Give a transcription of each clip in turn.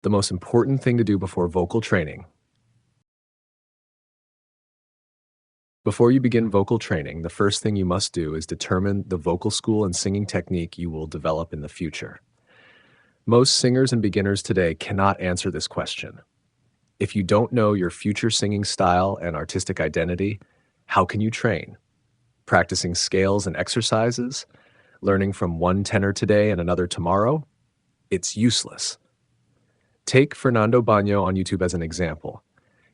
The most important thing to do before vocal training. Before you begin vocal training, the first thing you must do is determine the vocal school and singing technique you will develop in the future. Most singers and beginners today cannot answer this question. If you don't know your future singing style and artistic identity, how can you train? Practicing scales and exercises? Learning from one tenor today and another tomorrow? It's useless. Take Fernando Bañó on YouTube as an example.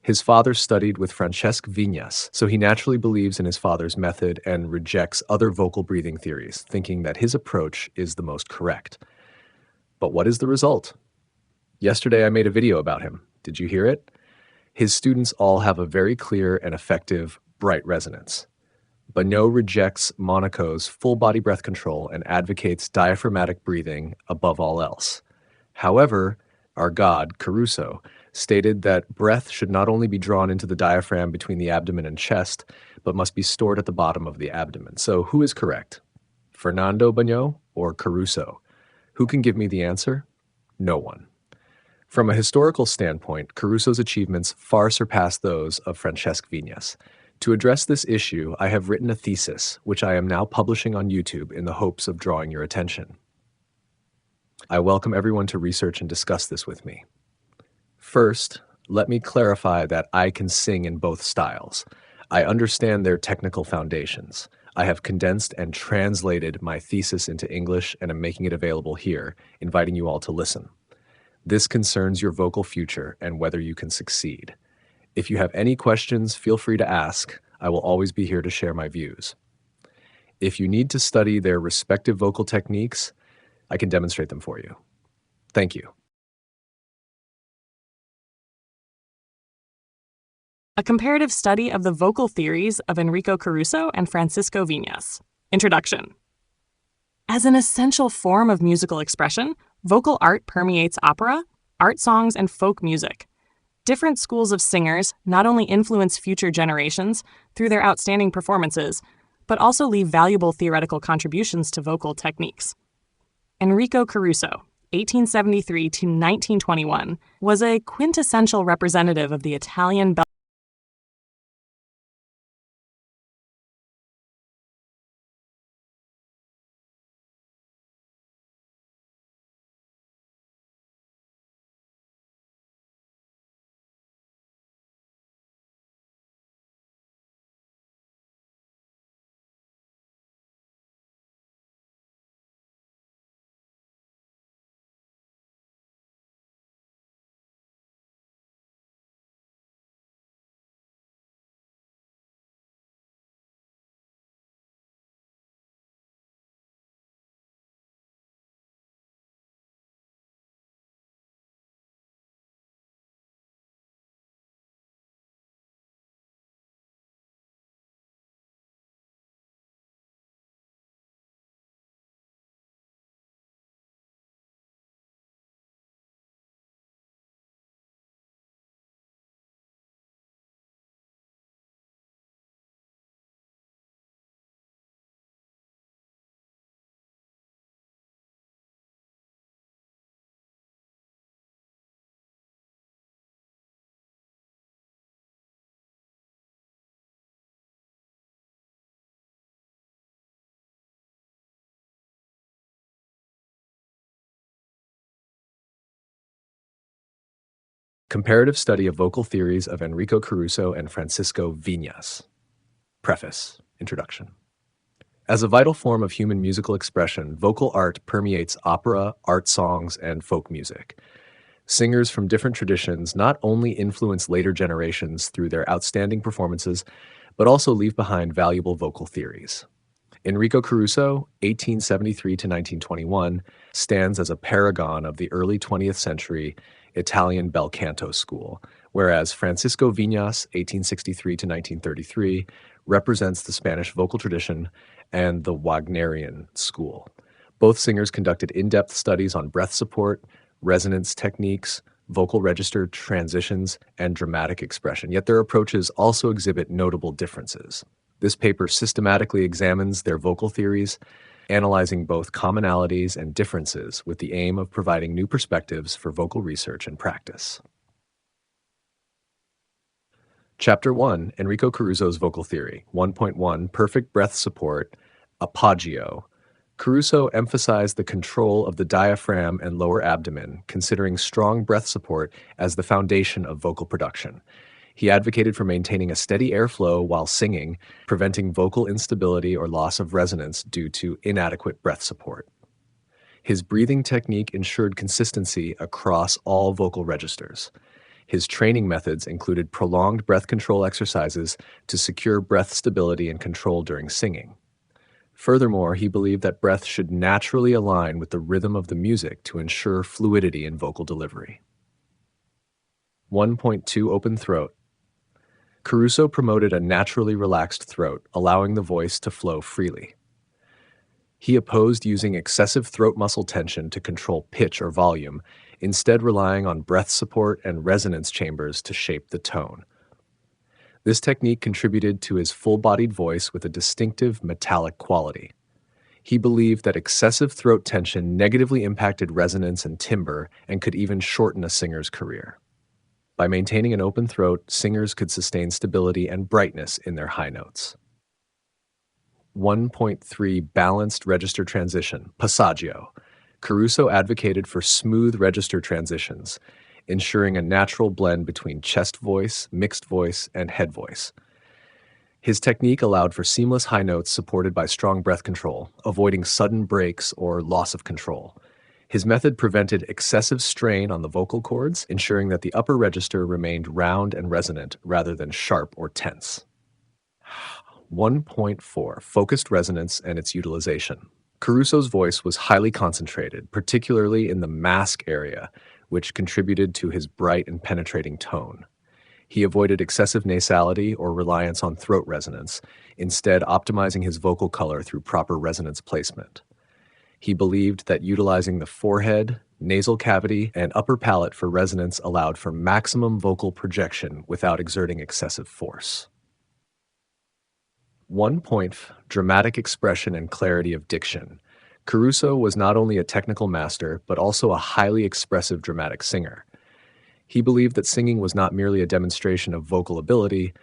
His father studied with Francesc Viñas, so he naturally believes in his father's method and rejects other vocal breathing theories, thinking that his approach is the most correct. But what is the result? Yesterday I made a video about him. Did you hear it? His students all have a very clear and effective, bright resonance. Bañó rejects Monaco's full-body breath control and advocates diaphragmatic breathing above all else. However, our god, Caruso, stated that breath should not only be drawn into the diaphragm between the abdomen and chest, but must be stored at the bottom of the abdomen. So who is correct? Fernando Bañó or Caruso? Who can give me the answer? No one. From a historical standpoint, Caruso's achievements far surpass those of Francesc Viñas. To address this issue, I have written a thesis, which I am now publishing on YouTube in the hopes of drawing your attention. I welcome everyone to research and discuss this with me. First, let me clarify that I can sing in both styles. I understand their technical foundations. I have condensed and translated my thesis into English and am making it available here, inviting you all to listen. This concerns your vocal future and whether you can succeed. If you have any questions, feel free to ask. I will always be here to share my views. If you need to study their respective vocal techniques, I can demonstrate them for you. Thank you. A comparative study of the vocal theories of Enrico Caruso and Francisco Viñas. Introduction. As an essential form of musical expression, vocal art permeates opera, art songs, and folk music. Different schools of singers not only influence future generations through their outstanding performances, but also leave valuable theoretical contributions to vocal techniques. Enrico Caruso, 1873 to 1921, was a quintessential representative of the Italian Comparative study of vocal theories of Enrico Caruso and Francisco Viñas. Preface. Introduction. As a vital form of human musical expression, vocal art permeates opera, art songs, and folk music. Singers from different traditions not only influence later generations through their outstanding performances, but also leave behind valuable vocal theories. Enrico Caruso, 1873 to 1921, stands as a paragon of the early 20th century Italian bel canto school, whereas Francisco Viñas, 1863 to 1933, represents the Spanish vocal tradition and the Wagnerian school. Both singers conducted in-depth studies on breath support, resonance techniques, vocal register transitions, and dramatic expression, yet their approaches also exhibit notable differences. This paper systematically examines their vocal theories analyzing both commonalities and differences with the aim of providing new perspectives for vocal research and practice. Chapter 1, Enrico Caruso's Vocal Theory. 1.1, Perfect Breath Support, Appoggio. Caruso emphasized the control of the diaphragm and lower abdomen, considering strong breath support as the foundation of vocal production. He advocated for maintaining a steady airflow while singing, preventing vocal instability or loss of resonance due to inadequate breath support. His breathing technique ensured consistency across all vocal registers. His training methods included prolonged breath control exercises to secure breath stability and control during singing. Furthermore, he believed that breath should naturally align with the rhythm of the music to ensure fluidity in vocal delivery. 1.2 Open Throat. Caruso promoted a naturally relaxed throat, allowing the voice to flow freely. He opposed using excessive throat muscle tension to control pitch or volume, instead relying on breath support and resonance chambers to shape the tone. This technique contributed to his full-bodied voice with a distinctive metallic quality. He believed that excessive throat tension negatively impacted resonance and timbre and could even shorten a singer's career. By maintaining an open throat, singers could sustain stability and brightness in their high notes. 1.3 Balanced Register Transition, Passaggio. Caruso advocated for smooth register transitions, ensuring a natural blend between chest voice, mixed voice, and head voice. His technique allowed for seamless high notes supported by strong breath control, avoiding sudden breaks or loss of control. His method prevented excessive strain on the vocal cords, ensuring that the upper register remained round and resonant rather than sharp or tense. 1.4 Focused Resonance and its Utilization. Caruso's voice was highly concentrated, particularly in the mask area, which contributed to his bright and penetrating tone. He avoided excessive nasality or reliance on throat resonance, instead optimizing his vocal color through proper resonance placement. He believed that utilizing the forehead, nasal cavity, and upper palate for resonance allowed for maximum vocal projection without exerting excessive force. 1. Dramatic expression and clarity of diction. Caruso was not only a technical master, but also a highly expressive dramatic singer. He believed that singing was not merely a demonstration of vocal ability,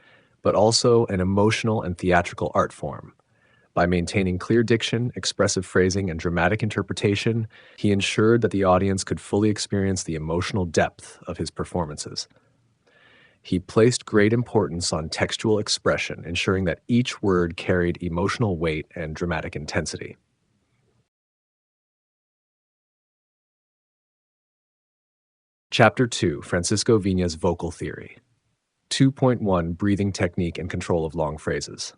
but also an emotional and theatrical art form. By maintaining clear diction, expressive phrasing, and dramatic interpretation, he ensured that the audience could fully experience the emotional depth of his performances. He placed great importance on textual expression, ensuring that each word carried emotional weight and dramatic intensity. Chapter 2, Francesc Viñas' Vocal Theory. 2.1 Breathing Technique and Control of Long Phrases.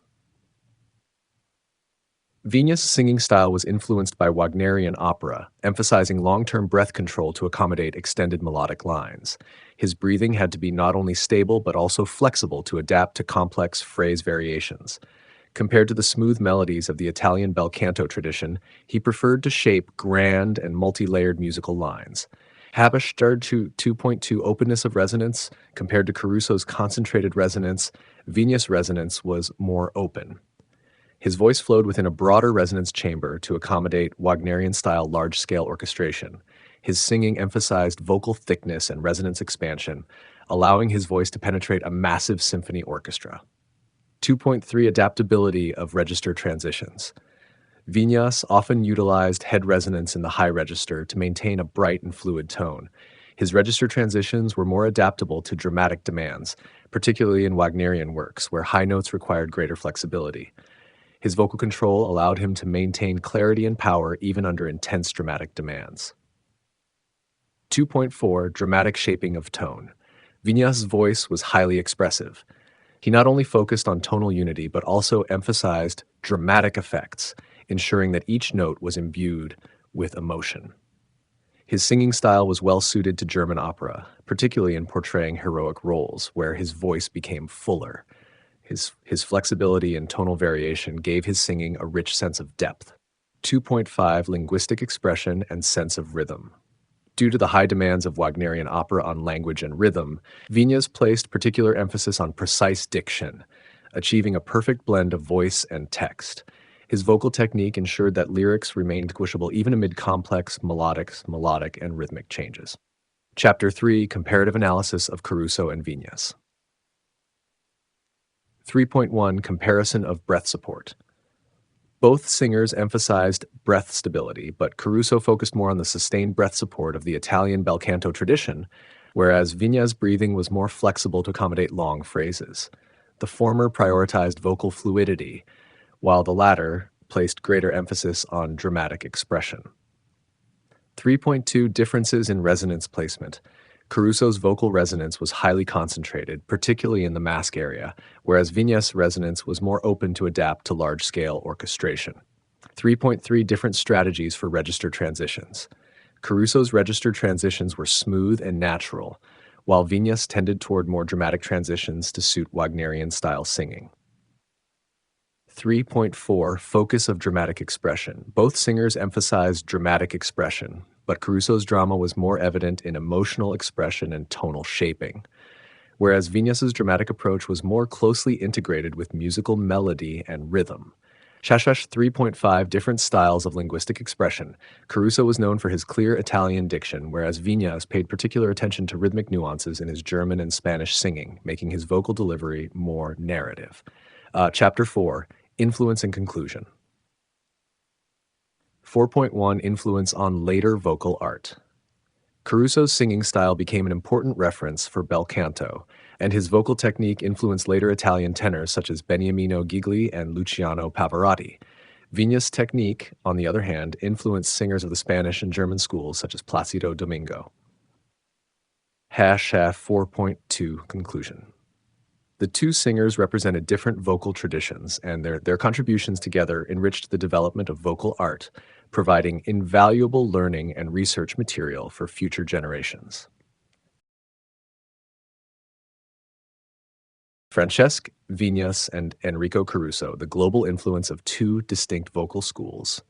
Viñas' singing style was influenced by Wagnerian opera, emphasizing long-term breath control to accommodate extended melodic lines. His breathing had to be not only stable but also flexible to adapt to complex phrase variations. Compared to the smooth melodies of the Italian bel canto tradition, he preferred to shape grand and multi-layered musical lines. Habituated to 2.2 openness of resonance, compared to Caruso's concentrated resonance, Viñas' resonance was more open. His voice flowed within a broader resonance chamber to accommodate Wagnerian-style large-scale orchestration. His singing emphasized vocal thickness and resonance expansion, allowing his voice to penetrate a massive symphony orchestra. 2.3 Adaptability of register transitions. Viñas often utilized head resonance in the high register to maintain a bright and fluid tone. His register transitions were more adaptable to dramatic demands, particularly in Wagnerian works, where high notes required greater flexibility. His vocal control allowed him to maintain clarity and power even under intense dramatic demands. 2.4 Dramatic Shaping of Tone. Viñas' voice was highly expressive. He not only focused on tonal unity, but also emphasized dramatic effects, ensuring that each note was imbued with emotion. His singing style was well suited to German opera, particularly in portraying heroic roles, where his voice became fuller. His flexibility and tonal variation gave his singing a rich sense of depth. 2.5 Linguistic expression and sense of rhythm. Due to the high demands of Wagnerian opera on language and rhythm, Viñas placed particular emphasis on precise diction, achieving a perfect blend of voice and text. His vocal technique ensured that lyrics remained distinguishable even amid complex melodic, and rhythmic changes. Chapter 3, Comparative Analysis of Caruso and Viñas. 3.1, Comparison of breath support. Both singers emphasized breath stability, but Caruso focused more on the sustained breath support of the Italian bel canto tradition, whereas Viñas' breathing was more flexible to accommodate long phrases. The former prioritized vocal fluidity, while the latter placed greater emphasis on dramatic expression. 3.2, Differences in resonance placement. Caruso's vocal resonance was highly concentrated, particularly in the mask area, whereas Viñas' resonance was more open to adapt to large-scale orchestration. 3.3, Different strategies for register transitions. Caruso's register transitions were smooth and natural, while Viñas tended toward more dramatic transitions to suit Wagnerian-style singing. 3.4, Focus of dramatic expression. Both singers emphasized dramatic expression, but Caruso's drama was more evident in emotional expression and tonal shaping, whereas Viñas's dramatic approach was more closely integrated with musical melody and rhythm. 3.5, Different styles of linguistic expression. Caruso was known for his clear Italian diction, whereas Viñas paid particular attention to rhythmic nuances in his German and Spanish singing, making his vocal delivery more narrative. Chapter 4, Influence and Conclusion. 4.1, Influence on later vocal art. Caruso's singing style became an important reference for bel canto, and his vocal technique influenced later Italian tenors such as Beniamino Gigli and Luciano Pavarotti. Viñas' technique, on the other hand, influenced singers of the Spanish and German schools such as Placido Domingo. 4.2, Conclusion. The two singers represented different vocal traditions, and their contributions together enriched the development of vocal art, providing invaluable learning and research material for future generations. Francesc Viñas and Enrico Caruso, the global influence of two distinct vocal schools.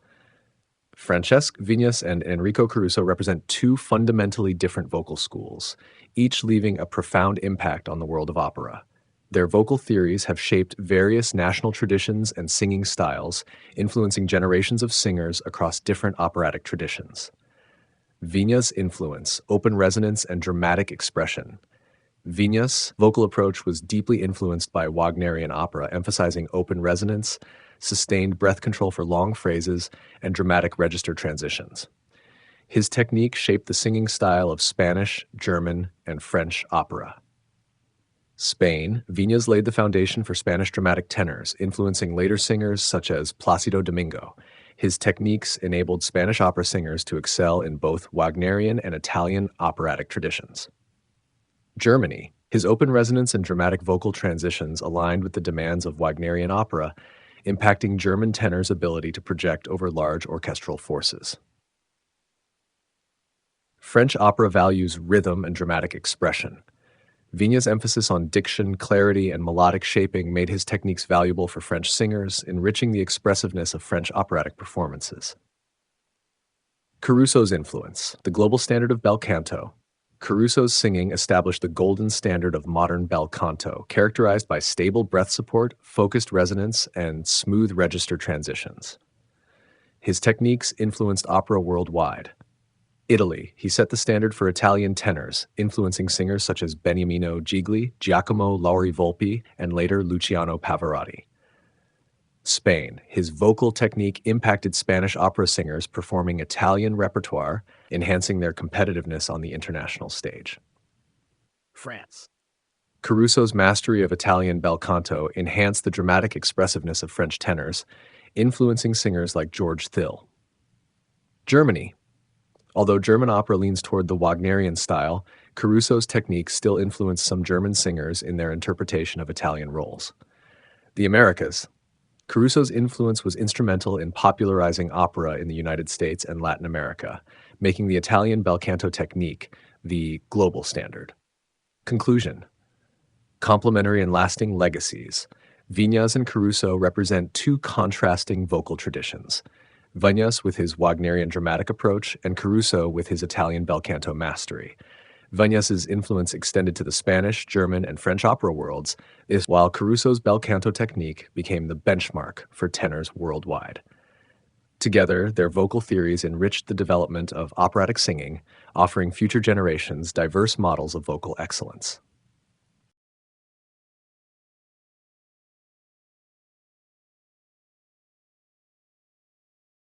Francesc Viñas and Enrico Caruso represent two fundamentally different vocal schools, each leaving a profound impact on the world of opera. Their vocal theories have shaped various national traditions and singing styles, influencing generations of singers across different operatic traditions. Viñas' influence, open resonance, and dramatic expression. Viñas' vocal approach was deeply influenced by Wagnerian opera, emphasizing open resonance, sustained breath control for long phrases, and dramatic register transitions. His technique shaped the singing style of Spanish, German, and French opera. Spain, Viñas laid the foundation for Spanish dramatic tenors, influencing later singers such as Placido Domingo. His techniques enabled Spanish opera singers to excel in both Wagnerian and Italian operatic traditions. Germany, his open resonance and dramatic vocal transitions aligned with the demands of Wagnerian opera, impacting German tenors' ability to project over large orchestral forces. French opera values rhythm and dramatic expression. Viñas' emphasis on diction, clarity, and melodic shaping made his techniques valuable for French singers, enriching the expressiveness of French operatic performances. Caruso's influence, the global standard of bel canto. Caruso's singing established the golden standard of modern bel canto, characterized by stable breath support, focused resonance, and smooth register transitions. His techniques influenced opera worldwide. Italy, he set the standard for Italian tenors, influencing singers such as Beniamino Gigli, Giacomo Laurivolpi, and later Luciano Pavarotti. Spain, his vocal technique impacted Spanish opera singers performing Italian repertoire, enhancing their competitiveness on the international stage. France. Caruso's mastery of Italian bel canto enhanced the dramatic expressiveness of French tenors, influencing singers like George Thill. Germany. Although German opera leans toward the Wagnerian style, Caruso's techniques still influenced some German singers in their interpretation of Italian roles. The Americas. Caruso's influence was instrumental in popularizing opera in the United States and Latin America, making the Italian bel canto technique the global standard. Conclusion. Complementary and lasting legacies. Viñas and Caruso represent two contrasting vocal traditions. Viñas with his Wagnerian dramatic approach, and Caruso with his Italian bel canto mastery. Viñas's influence extended to the Spanish, German, and French opera worlds, while Caruso's bel canto technique became the benchmark for tenors worldwide. Together, their vocal theories enriched the development of operatic singing, offering future generations diverse models of vocal excellence.